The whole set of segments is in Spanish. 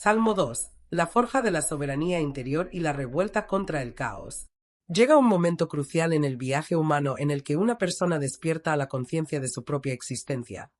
Salmo 2. La forja de la soberanía interior y la revuelta contra el caos. Llega un momento crucial en el viaje humano en el que una persona despierta a la conciencia de su propia existencia.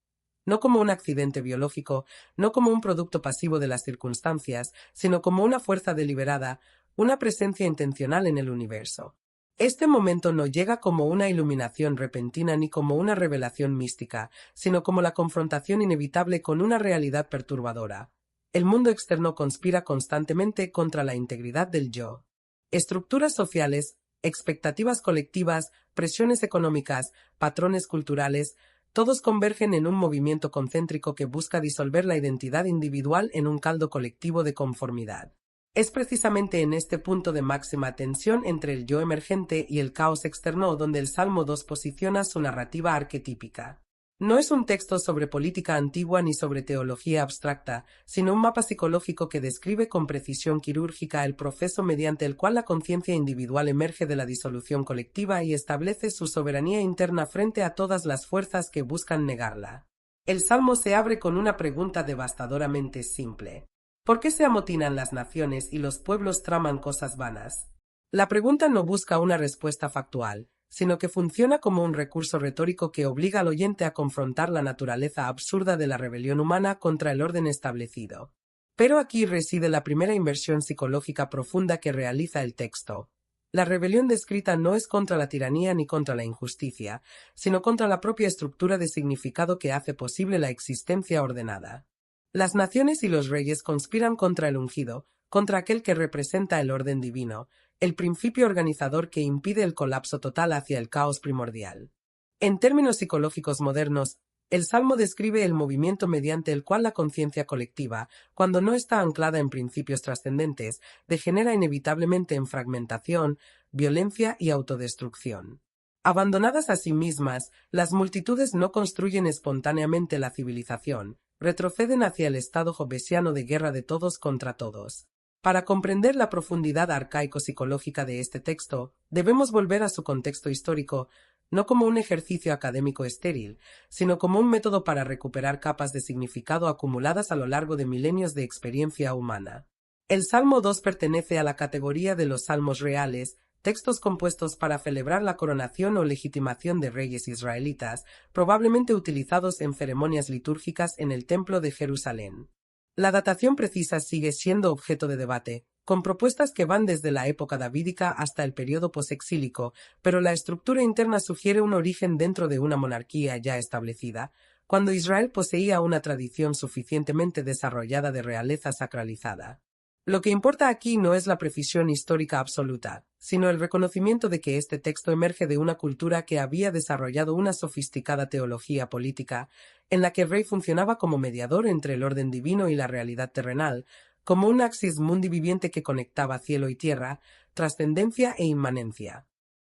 No como un accidente biológico, no como un producto pasivo de las circunstancias, sino como una fuerza deliberada, una presencia intencional en el universo. Este momento no llega como una iluminación repentina ni como una revelación mística, sino como la confrontación inevitable con una realidad perturbadora. El mundo externo conspira constantemente contra la integridad del yo. Estructuras sociales, expectativas colectivas, presiones económicas, patrones culturales, todos convergen en un movimiento concéntrico que busca disolver la identidad individual en un caldo colectivo de conformidad. Es precisamente en este punto de máxima tensión entre el yo emergente y el caos externo donde el Salmo 2 posiciona su narrativa arquetípica. No es un texto sobre política antigua ni sobre teología abstracta, sino un mapa psicológico que describe con precisión quirúrgica el proceso mediante el cual la conciencia individual emerge de la disolución colectiva y establece su soberanía interna frente a todas las fuerzas que buscan negarla. El Salmo se abre con una pregunta devastadoramente simple. ¿Por qué se amotinan las naciones y los pueblos traman cosas vanas? La pregunta no busca una respuesta factual, sino que funciona como un recurso retórico que obliga al oyente a confrontar la naturaleza absurda de la rebelión humana contra el orden establecido. Pero aquí reside la primera inversión psicológica profunda que realiza el texto. La rebelión descrita no es contra la tiranía ni contra la injusticia, sino contra la propia estructura de significado que hace posible la existencia ordenada. Las naciones y los reyes conspiran contra el ungido, contra aquel que representa el orden divino, el principio organizador que impide el colapso total hacia el caos primordial. En términos psicológicos modernos, el Salmo describe el movimiento mediante el cual la conciencia colectiva, cuando no está anclada en principios trascendentes, degenera inevitablemente en fragmentación, violencia y autodestrucción. Abandonadas a sí mismas, las multitudes no construyen espontáneamente la civilización, retroceden hacia el estado hobbesiano de guerra de todos contra todos. Para comprender la profundidad arcaico-psicológica de este texto, debemos volver a su contexto histórico, no como un ejercicio académico estéril, sino como un método para recuperar capas de significado acumuladas a lo largo de milenios de experiencia humana. El Salmo 2 pertenece a la categoría de los salmos reales, textos compuestos para celebrar la coronación o legitimación de reyes israelitas, probablemente utilizados en ceremonias litúrgicas en el Templo de Jerusalén. La datación precisa sigue siendo objeto de debate, con propuestas que van desde la época davídica hasta el periodo posexílico, pero la estructura interna sugiere un origen dentro de una monarquía ya establecida, cuando Israel poseía una tradición suficientemente desarrollada de realeza sacralizada. Lo que importa aquí no es la precisión histórica absoluta, sino el reconocimiento de que este texto emerge de una cultura que había desarrollado una sofisticada teología política, en la que el rey funcionaba como mediador entre el orden divino y la realidad terrenal, como un axis mundi viviente que conectaba cielo y tierra, trascendencia e inmanencia.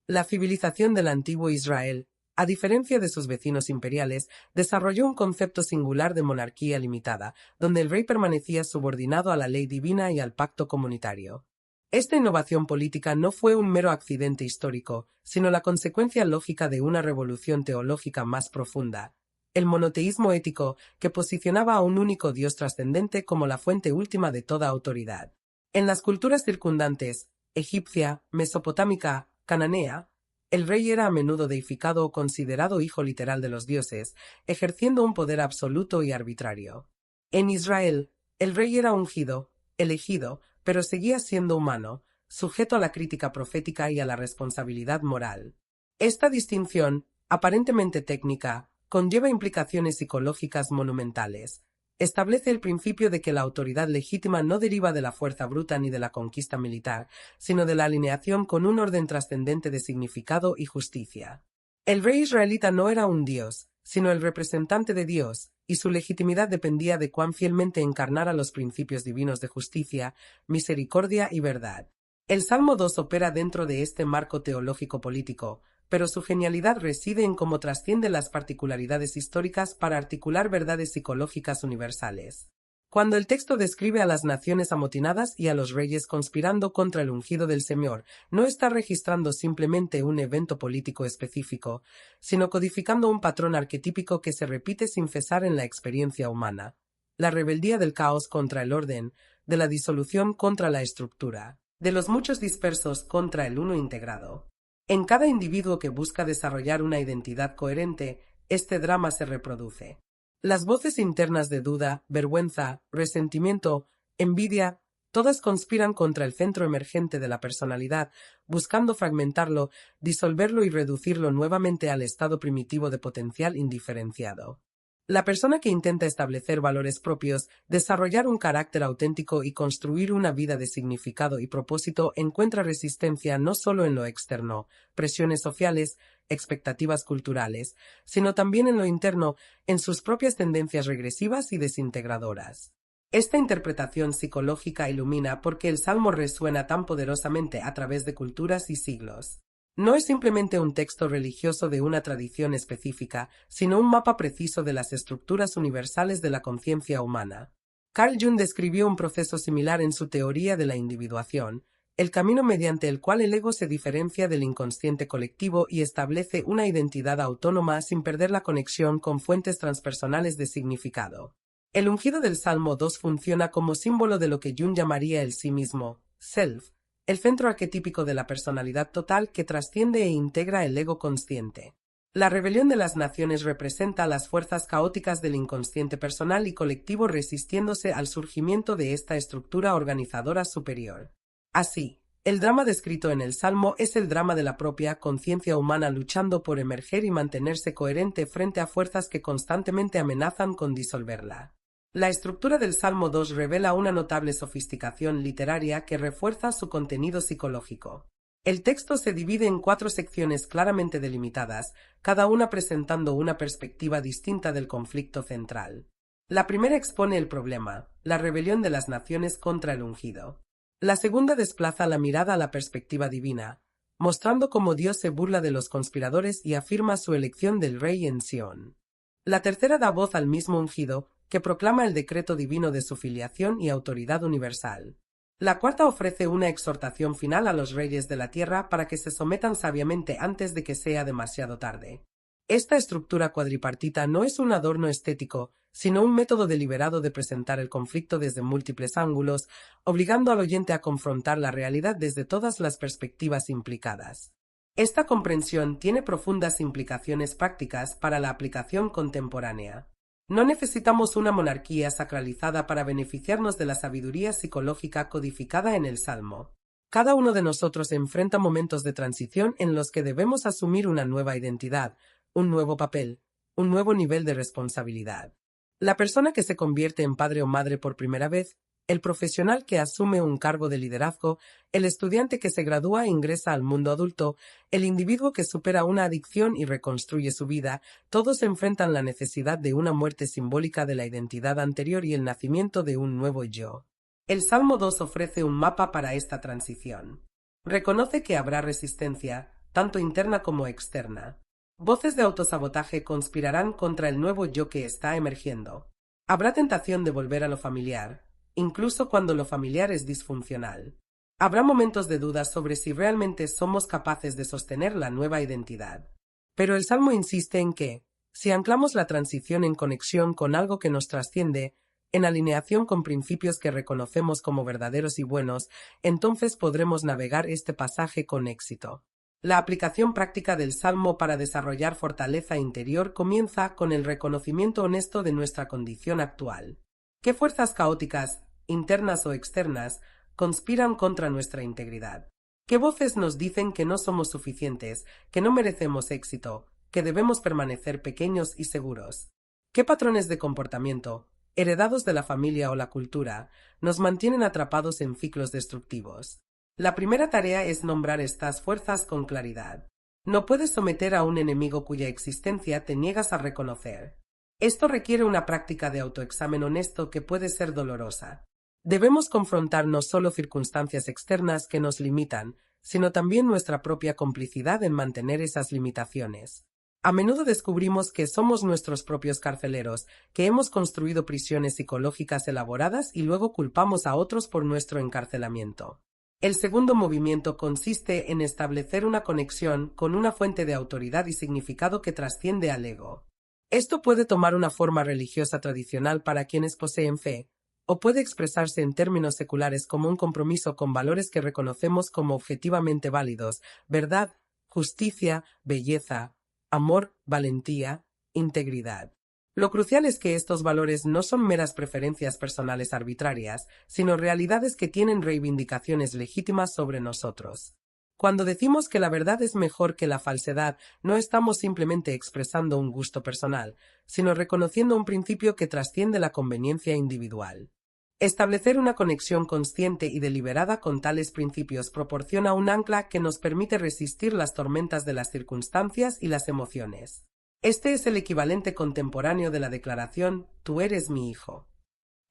La civilización del antiguo Israel, a diferencia de sus vecinos imperiales, desarrolló un concepto singular de monarquía limitada, donde el rey permanecía subordinado a la ley divina y al pacto comunitario. Esta innovación política no fue un mero accidente histórico, sino la consecuencia lógica de una revolución teológica más profunda, el monoteísmo ético que posicionaba a un único Dios trascendente como la fuente última de toda autoridad. En las culturas circundantes, egipcia, mesopotámica, cananea, el rey era a menudo deificado o considerado hijo literal de los dioses, ejerciendo un poder absoluto y arbitrario. En Israel, el rey era ungido, elegido, pero seguía siendo humano, sujeto a la crítica profética y a la responsabilidad moral. Esta distinción, aparentemente técnica, conlleva implicaciones psicológicas monumentales. Establece el principio de que la autoridad legítima no deriva de la fuerza bruta ni de la conquista militar, sino de la alineación con un orden trascendente de significado y justicia. El rey israelita no era un dios, sino el representante de Dios, y su legitimidad dependía de cuán fielmente encarnara los principios divinos de justicia, misericordia y verdad. El Salmo 2 opera dentro de este marco teológico-político, pero su genialidad reside en cómo trasciende las particularidades históricas para articular verdades psicológicas universales. Cuando el texto describe a las naciones amotinadas y a los reyes conspirando contra el ungido del Señor, no está registrando simplemente un evento político específico, sino codificando un patrón arquetípico que se repite sin cesar en la experiencia humana. la rebeldía del caos contra el orden, de la disolución contra la estructura, de los muchos dispersos contra el uno integrado. En cada individuo que busca desarrollar una identidad coherente, este drama se reproduce. Las voces internas de duda, vergüenza, resentimiento, envidia, todas conspiran contra el centro emergente de la personalidad, buscando fragmentarlo, disolverlo y reducirlo nuevamente al estado primitivo de potencial indiferenciado. La persona que intenta establecer valores propios, desarrollar un carácter auténtico y construir una vida de significado y propósito encuentra resistencia no solo en lo externo, presiones sociales, expectativas culturales, sino también en lo interno, en sus propias tendencias regresivas y desintegradoras. Esta interpretación psicológica ilumina porque el Salmo resuena tan poderosamente a través de culturas y siglos. No es simplemente un texto religioso de una tradición específica, sino un mapa preciso de las estructuras universales de la conciencia humana. Carl Jung describió un proceso similar en su teoría de la individuación, el camino mediante el cual el ego se diferencia del inconsciente colectivo y establece una identidad autónoma sin perder la conexión con fuentes transpersonales de significado. El ungido del Salmo 2 funciona como símbolo de lo que Jung llamaría el sí mismo, self, el centro arquetípico de la personalidad total que trasciende e integra el ego consciente. La rebelión de las naciones representa las fuerzas caóticas del inconsciente personal y colectivo resistiéndose al surgimiento de esta estructura organizadora superior. Así, el drama descrito en el Salmo es el drama de la propia conciencia humana luchando por emerger y mantenerse coherente frente a fuerzas que constantemente amenazan con disolverla. La estructura del Salmo 2 revela una notable sofisticación literaria que refuerza su contenido psicológico. El texto se divide en 4 secciones claramente delimitadas, cada una presentando una perspectiva distinta del conflicto central. La primera expone el problema, la rebelión de las naciones contra el ungido. La segunda desplaza la mirada a la perspectiva divina, mostrando cómo Dios se burla de los conspiradores y afirma su elección del rey en Sión. La tercera da voz al mismo ungido, que proclama el decreto divino de su filiación y autoridad universal. La cuarta ofrece una exhortación final a los reyes de la tierra para que se sometan sabiamente antes de que sea demasiado tarde. Esta estructura cuadripartita no es un adorno estético, sino un método deliberado de presentar el conflicto desde múltiples ángulos, obligando al oyente a confrontar la realidad desde todas las perspectivas implicadas. Esta comprensión tiene profundas implicaciones prácticas para la aplicación contemporánea. No necesitamos una monarquía sacralizada para beneficiarnos de la sabiduría psicológica codificada en el Salmo. Cada uno de nosotros enfrenta momentos de transición en los que debemos asumir una nueva identidad, un nuevo papel, un nuevo nivel de responsabilidad. La persona que se convierte en padre o madre por primera vez, el profesional que asume un cargo de liderazgo, el estudiante que se gradúa e ingresa al mundo adulto, el individuo que supera una adicción y reconstruye su vida, todos enfrentan la necesidad de una muerte simbólica de la identidad anterior y el nacimiento de un nuevo yo. El Salmo 2 ofrece un mapa para esta transición. Reconoce que habrá resistencia, tanto interna como externa. Voces de autosabotaje conspirarán contra el nuevo yo que está emergiendo. Habrá tentación de volver a lo familiar, incluso cuando lo familiar es disfuncional. Habrá momentos de duda sobre si realmente somos capaces de sostener la nueva identidad. Pero el Salmo insiste en que, si anclamos la transición en conexión con algo que nos trasciende, en alineación con principios que reconocemos como verdaderos y buenos, entonces podremos navegar este pasaje con éxito. La aplicación práctica del Salmo para desarrollar fortaleza interior comienza con el reconocimiento honesto de nuestra condición actual. ¿Qué fuerzas caóticas, internas o externas, conspiran contra nuestra integridad? ¿Qué voces nos dicen que no somos suficientes, que no merecemos éxito, que debemos permanecer pequeños y seguros? ¿Qué patrones de comportamiento, heredados de la familia o la cultura, nos mantienen atrapados en ciclos destructivos? La primera tarea es nombrar estas fuerzas con claridad. No puedes someter a un enemigo cuya existencia te niegas a reconocer. Esto requiere una práctica de autoexamen honesto que puede ser dolorosa. Debemos confrontar no solo circunstancias externas que nos limitan, sino también nuestra propia complicidad en mantener esas limitaciones. A menudo descubrimos que somos nuestros propios carceleros, que hemos construido prisiones psicológicas elaboradas y luego culpamos a otros por nuestro encarcelamiento. El segundo movimiento consiste en establecer una conexión con una fuente de autoridad y significado que trasciende al ego. Esto puede tomar una forma religiosa tradicional para quienes poseen fe, o puede expresarse en términos seculares como un compromiso con valores que reconocemos como objetivamente válidos: verdad, justicia, belleza, amor, valentía, integridad. Lo crucial es que estos valores no son meras preferencias personales arbitrarias, sino realidades que tienen reivindicaciones legítimas sobre nosotros. Cuando decimos que la verdad es mejor que la falsedad, no estamos simplemente expresando un gusto personal, sino reconociendo un principio que trasciende la conveniencia individual. Establecer una conexión consciente y deliberada con tales principios proporciona un ancla que nos permite resistir las tormentas de las circunstancias y las emociones. Este es el equivalente contemporáneo de la declaración «Tú eres mi hijo».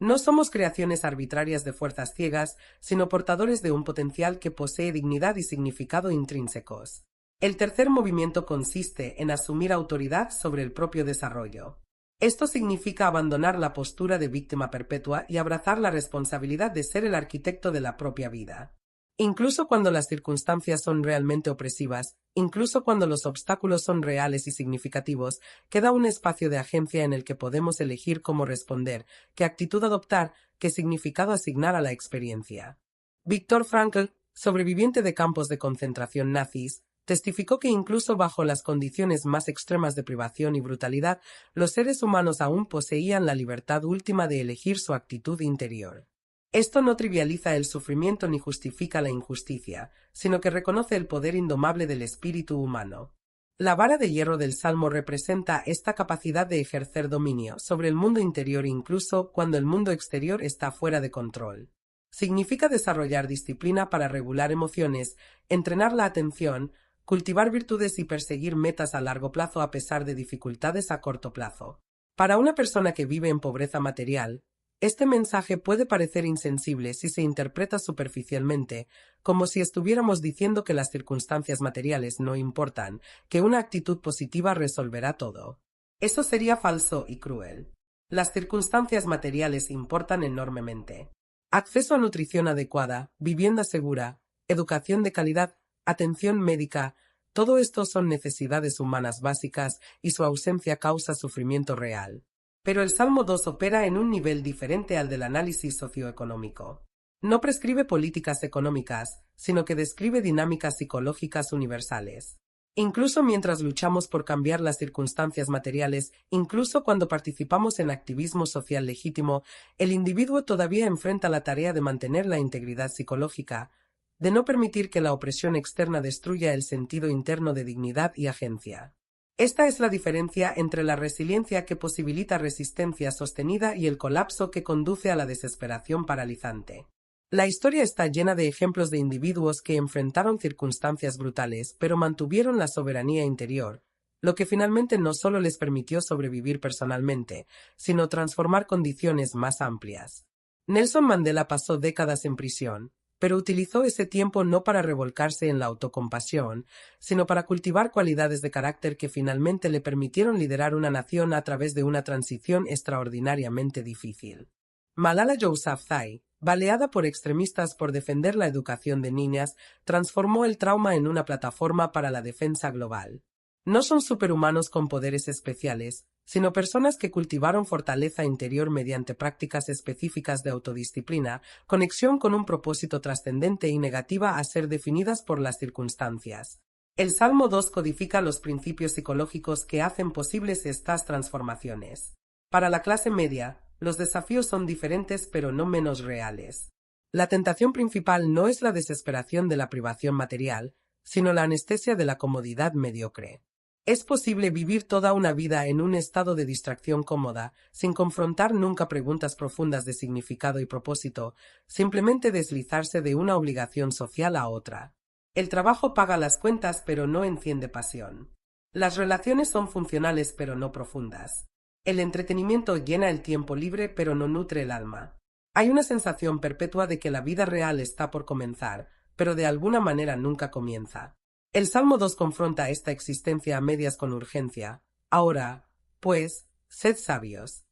No somos creaciones arbitrarias de fuerzas ciegas, sino portadores de un potencial que posee dignidad y significado intrínsecos. El tercer movimiento consiste en asumir autoridad sobre el propio desarrollo. Esto significa abandonar la postura de víctima perpetua y abrazar la responsabilidad de ser el arquitecto de la propia vida. Incluso cuando las circunstancias son realmente opresivas, incluso cuando los obstáculos son reales y significativos, queda un espacio de agencia en el que podemos elegir cómo responder, qué actitud adoptar, qué significado asignar a la experiencia. Viktor Frankl, sobreviviente de campos de concentración nazis, testificó que incluso bajo las condiciones más extremas de privación y brutalidad, los seres humanos aún poseían la libertad última de elegir su actitud interior. Esto no trivializa el sufrimiento ni justifica la injusticia, sino que reconoce el poder indomable del espíritu humano. La vara de hierro del Salmo representa esta capacidad de ejercer dominio sobre el mundo interior incluso cuando el mundo exterior está fuera de control. Significa desarrollar disciplina para regular emociones, entrenar la atención, cultivar virtudes y perseguir metas a largo plazo a pesar de dificultades a corto plazo. Para una persona que vive en pobreza material, este mensaje puede parecer insensible si se interpreta superficialmente, como si estuviéramos diciendo que las circunstancias materiales no importan, que una actitud positiva resolverá todo. Eso sería falso y cruel. Las circunstancias materiales importan enormemente. Acceso a nutrición adecuada, vivienda segura, educación de calidad, atención médica, todo esto son necesidades humanas básicas y su ausencia causa sufrimiento real. Pero el Salmo 2 opera en un nivel diferente al del análisis socioeconómico. No prescribe políticas económicas, sino que describe dinámicas psicológicas universales. Incluso mientras luchamos por cambiar las circunstancias materiales, incluso cuando participamos en activismo social legítimo, el individuo todavía enfrenta la tarea de mantener la integridad psicológica, de no permitir que la opresión externa destruya el sentido interno de dignidad y agencia. Esta es la diferencia entre la resiliencia que posibilita resistencia sostenida y el colapso que conduce a la desesperación paralizante. La historia está llena de ejemplos de individuos que enfrentaron circunstancias brutales pero mantuvieron la soberanía interior, lo que finalmente no solo les permitió sobrevivir personalmente, sino transformar condiciones más amplias. Nelson Mandela pasó décadas en prisión, pero utilizó ese tiempo no para revolcarse en la autocompasión, sino para cultivar cualidades de carácter que finalmente le permitieron liderar una nación a través de una transición extraordinariamente difícil. Malala Yousafzai, baleada por extremistas por defender la educación de niñas, transformó el trauma en una plataforma para la defensa global. No son superhumanos con poderes especiales, sino personas que cultivaron fortaleza interior mediante prácticas específicas de autodisciplina, conexión con un propósito trascendente y negativa a ser definidas por las circunstancias. El Salmo 2 codifica los principios psicológicos que hacen posibles estas transformaciones. Para la clase media, los desafíos son diferentes pero no menos reales. La tentación principal no es la desesperación de la privación material, sino la anestesia de la comodidad mediocre. Es posible vivir toda una vida en un estado de distracción cómoda, sin confrontar nunca preguntas profundas de significado y propósito, simplemente deslizarse de una obligación social a otra. El trabajo paga las cuentas pero no enciende pasión. Las relaciones son funcionales pero no profundas. El entretenimiento llena el tiempo libre pero no nutre el alma. Hay una sensación perpetua de que la vida real está por comenzar, pero de alguna manera nunca comienza. El Salmo 2 confronta esta existencia a medias con urgencia. Ahora, pues, sed sabios.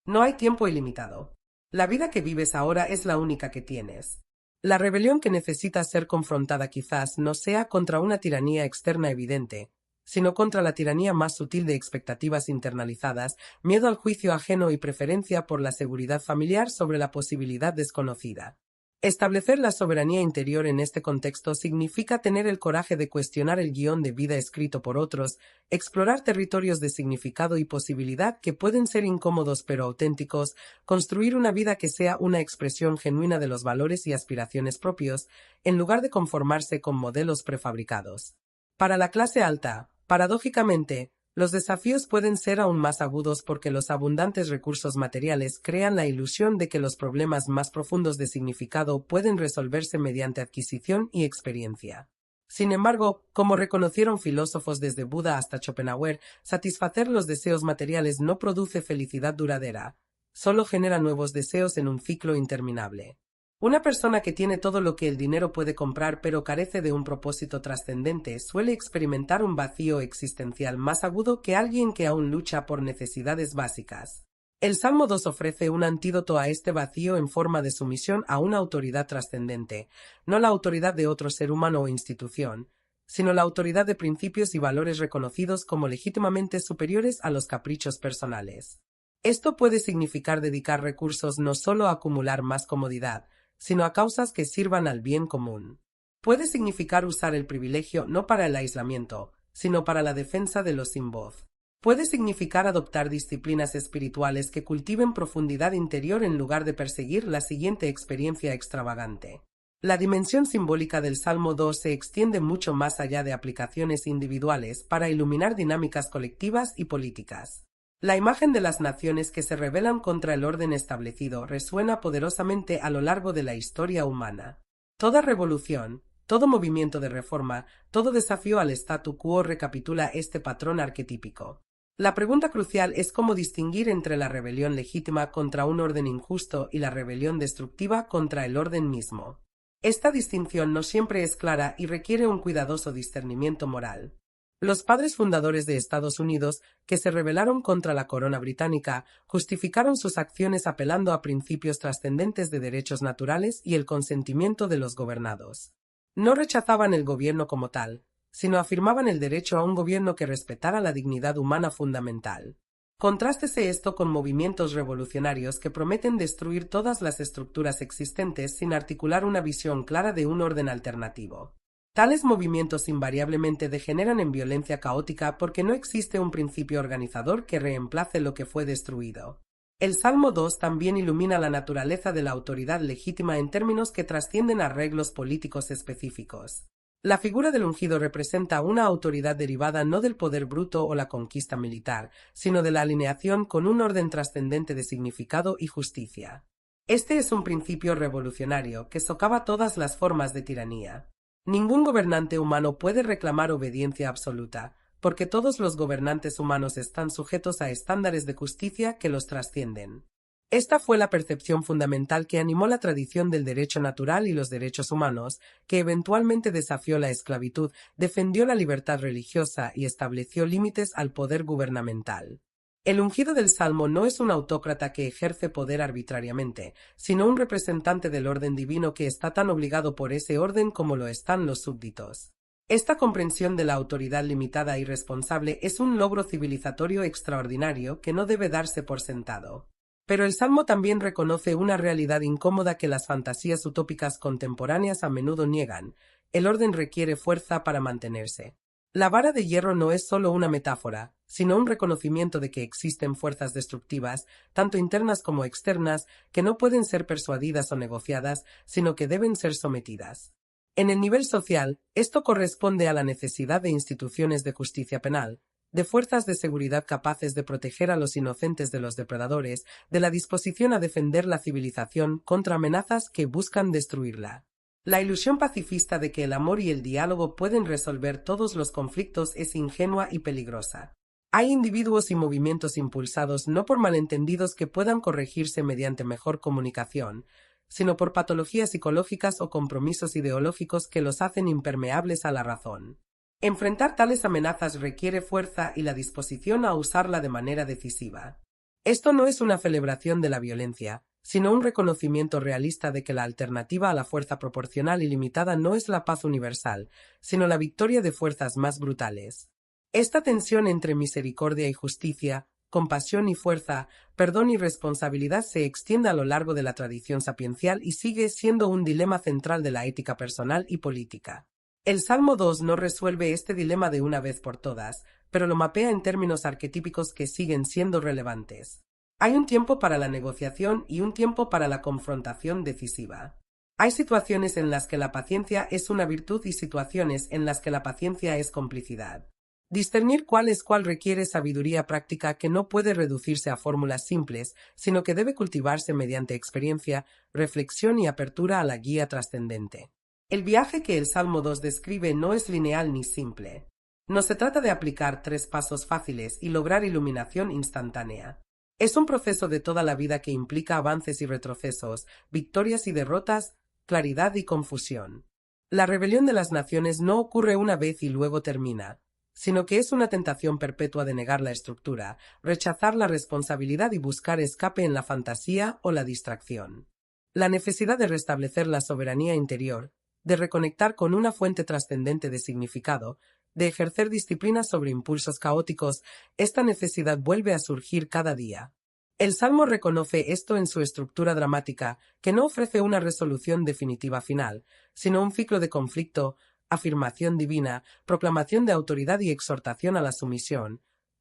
No hay tiempo ilimitado. La vida que vives ahora es la única que tienes. La rebelión que necesita ser confrontada quizás no sea contra una tiranía externa evidente, sino contra la tiranía más sutil de expectativas internalizadas, miedo al juicio ajeno y preferencia por la seguridad familiar sobre la posibilidad desconocida. Establecer la soberanía interior en este contexto significa tener el coraje de cuestionar el guión de vida escrito por otros, explorar territorios de significado y posibilidad que pueden ser incómodos pero auténticos, construir una vida que sea una expresión genuina de los valores y aspiraciones propios, en lugar de conformarse con modelos prefabricados. Para la clase alta, paradójicamente, los desafíos pueden ser aún más agudos porque los abundantes recursos materiales crean la ilusión de que los problemas más profundos de significado pueden resolverse mediante adquisición y experiencia. Sin embargo, como reconocieron filósofos desde Buda hasta Schopenhauer, satisfacer los deseos materiales no produce felicidad duradera, solo genera nuevos deseos en un ciclo interminable. Una persona que tiene todo lo que el dinero puede comprar pero carece de un propósito trascendente suele experimentar un vacío existencial más agudo que alguien que aún lucha por necesidades básicas. El Salmo 2 ofrece un antídoto a este vacío en forma de sumisión a una autoridad trascendente, no la autoridad de otro ser humano o institución, sino la autoridad de principios y valores reconocidos como legítimamente superiores a los caprichos personales. Esto puede significar dedicar recursos no solo a acumular más comodidad, sino a causas que sirvan al bien común. Puede significar usar el privilegio no para el aislamiento, sino para la defensa de los sin voz. Puede significar adoptar disciplinas espirituales que cultiven profundidad interior en lugar de perseguir la siguiente experiencia extravagante. La dimensión simbólica del Salmo 2 se extiende mucho más allá de aplicaciones individuales para iluminar dinámicas colectivas y políticas. La imagen de las naciones que se rebelan contra el orden establecido resuena poderosamente a lo largo de la historia humana. Toda revolución, todo movimiento de reforma, todo desafío al statu quo recapitula este patrón arquetípico. La pregunta crucial es cómo distinguir entre la rebelión legítima contra un orden injusto y la rebelión destructiva contra el orden mismo. Esta distinción no siempre es clara y requiere un cuidadoso discernimiento moral. Los padres fundadores de Estados Unidos, que se rebelaron contra la corona británica, justificaron sus acciones apelando a principios trascendentes de derechos naturales y el consentimiento de los gobernados. No rechazaban el gobierno como tal, sino afirmaban el derecho a un gobierno que respetara la dignidad humana fundamental. Contrástese esto con movimientos revolucionarios que prometen destruir todas las estructuras existentes sin articular una visión clara de un orden alternativo. Tales movimientos invariablemente degeneran en violencia caótica porque no existe un principio organizador que reemplace lo que fue destruido. El Salmo 2 también ilumina la naturaleza de la autoridad legítima en términos que trascienden arreglos políticos específicos. La figura del ungido representa una autoridad derivada no del poder bruto o la conquista militar, sino de la alineación con un orden trascendente de significado y justicia. Este es un principio revolucionario que socava todas las formas de tiranía. Ningún gobernante humano puede reclamar obediencia absoluta, porque todos los gobernantes humanos están sujetos a estándares de justicia que los trascienden. Esta fue la percepción fundamental que animó la tradición del derecho natural y los derechos humanos, que eventualmente desafió la esclavitud, defendió la libertad religiosa y estableció límites al poder gubernamental. El ungido del Salmo no es un autócrata que ejerce poder arbitrariamente, sino un representante del orden divino que está tan obligado por ese orden como lo están los súbditos. Esta comprensión de la autoridad limitada y responsable es un logro civilizatorio extraordinario que no debe darse por sentado. Pero el Salmo también reconoce una realidad incómoda que las fantasías utópicas contemporáneas a menudo niegan: el orden requiere fuerza para mantenerse. La vara de hierro no es solo una metáfora, sino un reconocimiento de que existen fuerzas destructivas, tanto internas como externas, que no pueden ser persuadidas o negociadas, sino que deben ser sometidas. En el nivel social, esto corresponde a la necesidad de instituciones de justicia penal, de fuerzas de seguridad capaces de proteger a los inocentes de los depredadores, de la disposición a defender la civilización contra amenazas que buscan destruirla. La ilusión pacifista de que el amor y el diálogo pueden resolver todos los conflictos es ingenua y peligrosa. Hay individuos y movimientos impulsados no por malentendidos que puedan corregirse mediante mejor comunicación, sino por patologías psicológicas o compromisos ideológicos que los hacen impermeables a la razón. Enfrentar tales amenazas requiere fuerza y la disposición a usarla de manera decisiva. Esto no es una celebración de la violencia, sino un reconocimiento realista de que la alternativa a la fuerza proporcional y limitada no es la paz universal, sino la victoria de fuerzas más brutales. Esta tensión entre misericordia y justicia, compasión y fuerza, perdón y responsabilidad se extiende a lo largo de la tradición sapiencial y sigue siendo un dilema central de la ética personal y política. El Salmo 2 no resuelve este dilema de una vez por todas, pero lo mapea en términos arquetípicos que siguen siendo relevantes. Hay un tiempo para la negociación y un tiempo para la confrontación decisiva. Hay situaciones en las que la paciencia es una virtud y situaciones en las que la paciencia es complicidad. Discernir cuál es cuál requiere sabiduría práctica que no puede reducirse a fórmulas simples, sino que debe cultivarse mediante experiencia, reflexión y apertura a la guía trascendente. El viaje que el Salmo 2 describe no es lineal ni simple. No se trata de aplicar 3 pasos fáciles y lograr iluminación instantánea. Es un proceso de toda la vida que implica avances y retrocesos, victorias y derrotas, claridad y confusión. La rebelión de las naciones no ocurre una vez y luego termina, sino que es una tentación perpetua de negar la estructura, rechazar la responsabilidad y buscar escape en la fantasía o la distracción. La necesidad de restablecer la soberanía interior, de reconectar con una fuente trascendente de significado, de ejercer disciplina sobre impulsos caóticos, esta necesidad vuelve a surgir cada día. El Salmo reconoce esto en su estructura dramática, que no ofrece una resolución definitiva final, sino un ciclo de conflicto, afirmación divina, proclamación de autoridad y exhortación a la sumisión,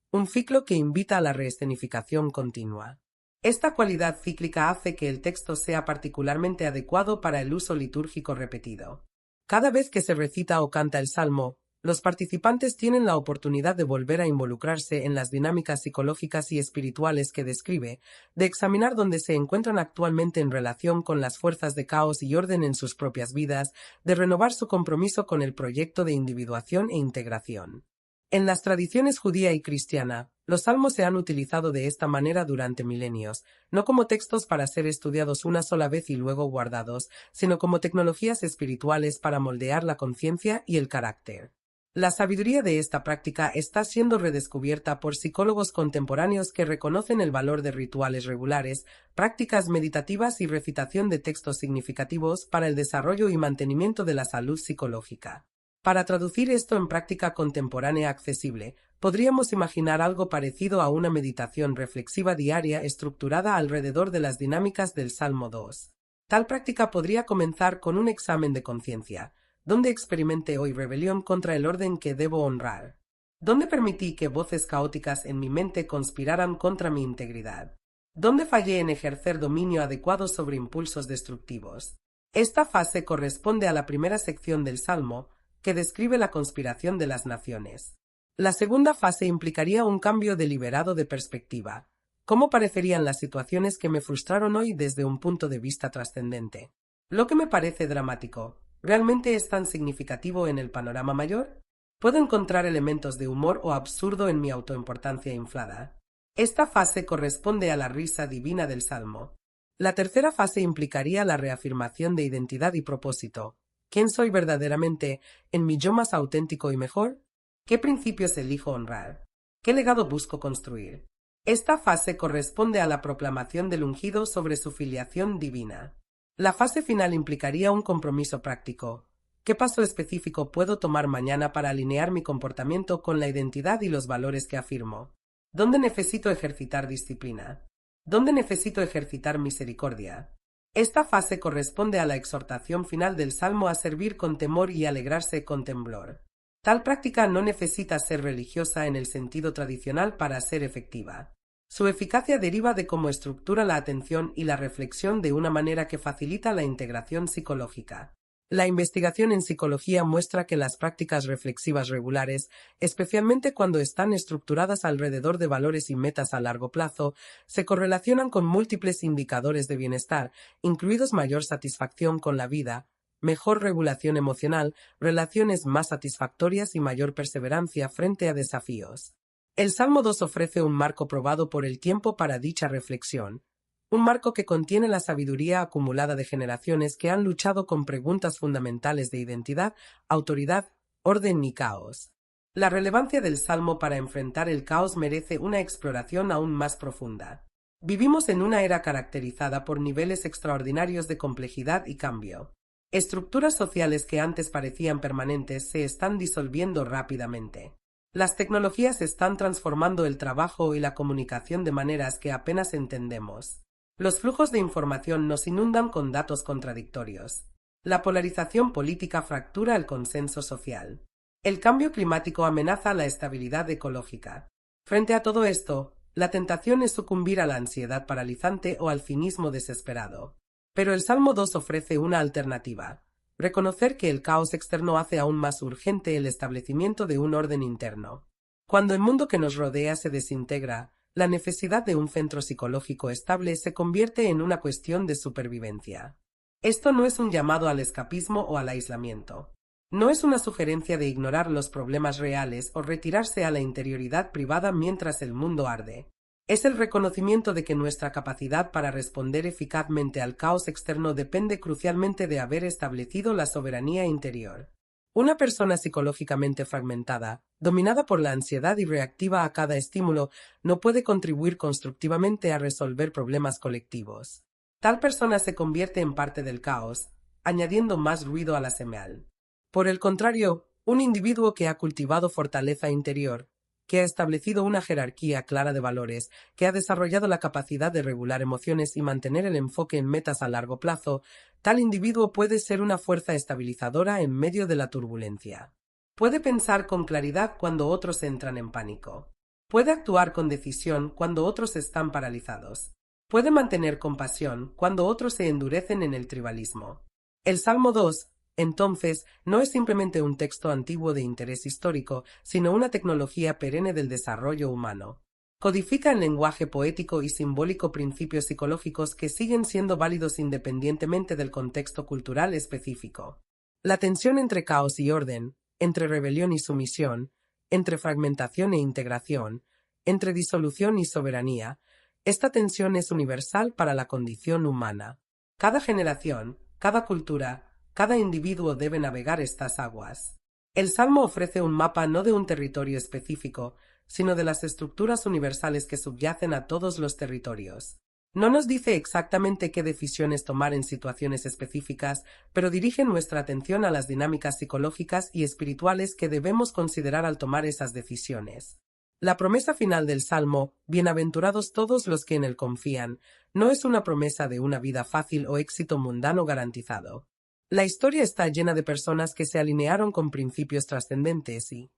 un ciclo que invita a la reescenificación continua. Esta cualidad cíclica hace que el texto sea particularmente adecuado para el uso litúrgico repetido. Cada vez que se recita o canta el Salmo, los participantes tienen la oportunidad de volver a involucrarse en las dinámicas psicológicas y espirituales que describe, de examinar dónde se encuentran actualmente en relación con las fuerzas de caos y orden en sus propias vidas, de renovar su compromiso con el proyecto de individuación e integración. En las tradiciones judía y cristiana, los salmos se han utilizado de esta manera durante milenios, no como textos para ser estudiados una sola vez y luego guardados, sino como tecnologías espirituales para moldear la conciencia y el carácter. La sabiduría de esta práctica está siendo redescubierta por psicólogos contemporáneos que reconocen el valor de rituales regulares, prácticas meditativas y recitación de textos significativos para el desarrollo y mantenimiento de la salud psicológica. Para traducir esto en práctica contemporánea accesible, podríamos imaginar algo parecido a una meditación reflexiva diaria estructurada alrededor de las dinámicas del Salmo 2. Tal práctica podría comenzar con un examen de conciencia. ¿Dónde experimenté hoy rebelión contra el orden que debo honrar? ¿Dónde permití que voces caóticas en mi mente conspiraran contra mi integridad? ¿Dónde fallé en ejercer dominio adecuado sobre impulsos destructivos? Esta fase corresponde a la primera sección del Salmo, que describe la conspiración de las naciones. La segunda fase implicaría un cambio deliberado de perspectiva. ¿Cómo parecerían las situaciones que me frustraron hoy desde un punto de vista trascendente? Lo que me parece dramático, ¿realmente es tan significativo en el panorama mayor? ¿Puedo encontrar elementos de humor o absurdo en mi autoimportancia inflada? Esta fase corresponde a la risa divina del Salmo. La tercera fase implicaría la reafirmación de identidad y propósito. ¿Quién soy verdaderamente en mi yo más auténtico y mejor? ¿Qué principios elijo honrar? ¿Qué legado busco construir? Esta fase corresponde a la proclamación del ungido sobre su filiación divina. La fase final implicaría un compromiso práctico. ¿Qué paso específico puedo tomar mañana para alinear mi comportamiento con la identidad y los valores que afirmo? ¿Dónde necesito ejercitar disciplina? ¿Dónde necesito ejercitar misericordia? Esta fase corresponde a la exhortación final del Salmo a servir con temor y alegrarse con temblor. Tal práctica no necesita ser religiosa en el sentido tradicional para ser efectiva. Su eficacia deriva de cómo estructura la atención y la reflexión de una manera que facilita la integración psicológica. La investigación en psicología muestra que las prácticas reflexivas regulares, especialmente cuando están estructuradas alrededor de valores y metas a largo plazo, se correlacionan con múltiples indicadores de bienestar, incluidos mayor satisfacción con la vida, mejor regulación emocional, relaciones más satisfactorias y mayor perseverancia frente a desafíos. El Salmo 2 ofrece un marco probado por el tiempo para dicha reflexión. Un marco que contiene la sabiduría acumulada de generaciones que han luchado con preguntas fundamentales de identidad, autoridad, orden y caos. La relevancia del Salmo para enfrentar el caos merece una exploración aún más profunda. Vivimos en una era caracterizada por niveles extraordinarios de complejidad y cambio. Estructuras sociales que antes parecían permanentes se están disolviendo rápidamente. Las tecnologías están transformando el trabajo y la comunicación de maneras que apenas entendemos. Los flujos de información nos inundan con datos contradictorios. La polarización política fractura el consenso social. El cambio climático amenaza la estabilidad ecológica. Frente a todo esto, la tentación es sucumbir a la ansiedad paralizante o al cinismo desesperado. Pero el Salmo 2 ofrece una alternativa: reconocer que el caos externo hace aún más urgente el establecimiento de un orden interno. Cuando el mundo que nos rodea se desintegra, la necesidad de un centro psicológico estable se convierte en una cuestión de supervivencia. Esto no es un llamado al escapismo o al aislamiento. No es una sugerencia de ignorar los problemas reales o retirarse a la interioridad privada mientras el mundo arde. Es el reconocimiento de que nuestra capacidad para responder eficazmente al caos externo depende crucialmente de haber establecido la soberanía interior. Una persona psicológicamente fragmentada, dominada por la ansiedad y reactiva a cada estímulo, no puede contribuir constructivamente a resolver problemas colectivos. Tal persona se convierte en parte del caos, añadiendo más ruido a la señal. Por el contrario, un individuo que ha cultivado fortaleza interior, que ha establecido una jerarquía clara de valores, que ha desarrollado la capacidad de regular emociones y mantener el enfoque en metas a largo plazo, tal individuo puede ser una fuerza estabilizadora en medio de la turbulencia. Puede pensar con claridad cuando otros entran en pánico. Puede actuar con decisión cuando otros están paralizados. Puede mantener compasión cuando otros se endurecen en el tribalismo. El Salmo 2, entonces, no es simplemente un texto antiguo de interés histórico, sino una tecnología perenne del desarrollo humano. Codifica en lenguaje poético y simbólico principios psicológicos que siguen siendo válidos independientemente del contexto cultural específico. La tensión entre caos y orden, entre rebelión y sumisión, entre fragmentación e integración, entre disolución y soberanía, esta tensión es universal para la condición humana. Cada generación, cada cultura, cada individuo debe navegar estas aguas. El Salmo ofrece un mapa no de un territorio específico, sino de las estructuras universales que subyacen a todos los territorios. No nos dice exactamente qué decisiones tomar en situaciones específicas, pero dirige nuestra atención a las dinámicas psicológicas y espirituales que debemos considerar al tomar esas decisiones. La promesa final del Salmo, bienaventurados todos los que en él confían, no es una promesa de una vida fácil o éxito mundano garantizado. La historia está llena de personas que se alinearon con principios trascendentes y,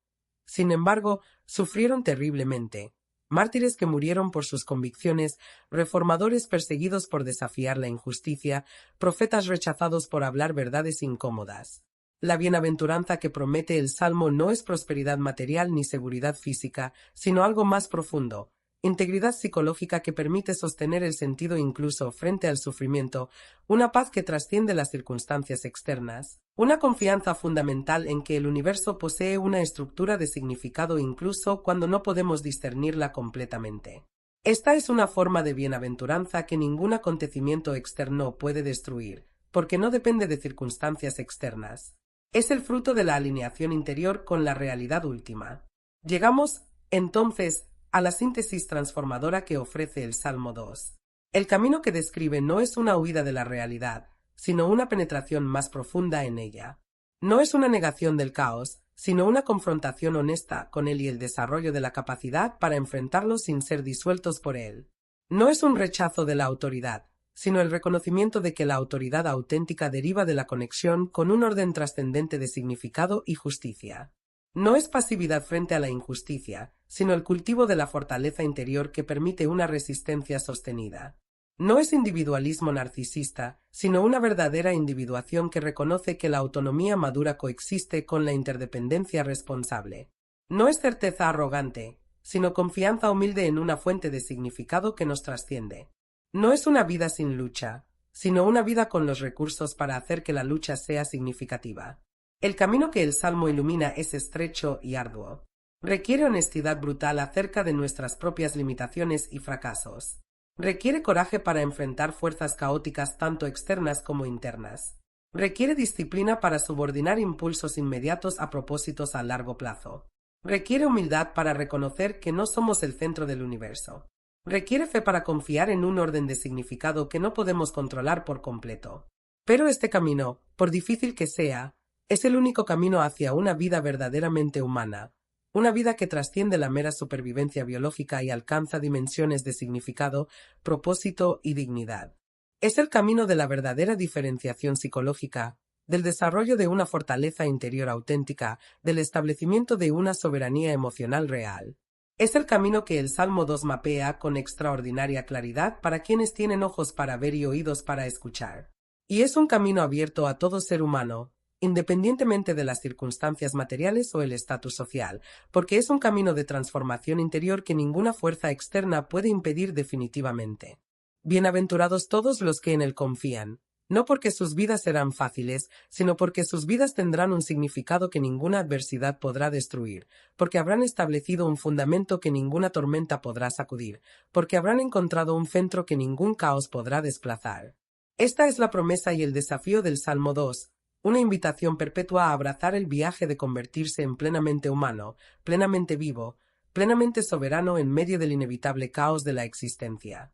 sin embargo, sufrieron terriblemente. Mártires que murieron por sus convicciones, reformadores perseguidos por desafiar la injusticia, profetas rechazados por hablar verdades incómodas. La bienaventuranza que promete el Salmo no es prosperidad material ni seguridad física, sino algo más profundo: integridad psicológica que permite sostener el sentido incluso frente al sufrimiento, una paz que trasciende las circunstancias externas, una confianza fundamental en que el universo posee una estructura de significado incluso cuando no podemos discernirla completamente. Esta es una forma de bienaventuranza que ningún acontecimiento externo puede destruir, porque no depende de circunstancias externas. Es el fruto de la alineación interior con la realidad última. Llegamos, entonces, a la síntesis transformadora que ofrece el Salmo 2. El camino que describe no es una huida de la realidad, sino una penetración más profunda en ella. No es una negación del caos, sino una confrontación honesta con él y el desarrollo de la capacidad para enfrentarlo sin ser disueltos por él. No es un rechazo de la autoridad, sino el reconocimiento de que la autoridad auténtica deriva de la conexión con un orden trascendente de significado y justicia. No es pasividad frente a la injusticia, sino el cultivo de la fortaleza interior que permite una resistencia sostenida. No es individualismo narcisista, sino una verdadera individuación que reconoce que la autonomía madura coexiste con la interdependencia responsable. No es certeza arrogante, sino confianza humilde en una fuente de significado que nos trasciende. No es una vida sin lucha, sino una vida con los recursos para hacer que la lucha sea significativa. El camino que el Salmo ilumina es estrecho y arduo. Requiere honestidad brutal acerca de nuestras propias limitaciones y fracasos. Requiere coraje para enfrentar fuerzas caóticas tanto externas como internas. Requiere disciplina para subordinar impulsos inmediatos a propósitos a largo plazo. Requiere humildad para reconocer que no somos el centro del universo. Requiere fe para confiar en un orden de significado que no podemos controlar por completo. Pero este camino, por difícil que sea, es el único camino hacia una vida verdaderamente humana, una vida que trasciende la mera supervivencia biológica y alcanza dimensiones de significado, propósito y dignidad. Es el camino de la verdadera diferenciación psicológica, del desarrollo de una fortaleza interior auténtica, del establecimiento de una soberanía emocional real. Es el camino que el Salmo 2 mapea con extraordinaria claridad para quienes tienen ojos para ver y oídos para escuchar. Y es un camino abierto a todo ser humano, independientemente de las circunstancias materiales o el estatus social, porque es un camino de transformación interior que ninguna fuerza externa puede impedir definitivamente. Bienaventurados todos los que en él confían, no porque sus vidas serán fáciles, sino porque sus vidas tendrán un significado que ninguna adversidad podrá destruir, porque habrán establecido un fundamento que ninguna tormenta podrá sacudir, porque habrán encontrado un centro que ningún caos podrá desplazar. Esta es la promesa y el desafío del Salmo 2, una invitación perpetua a abrazar el viaje de convertirse en plenamente humano, plenamente vivo, plenamente soberano en medio del inevitable caos de la existencia.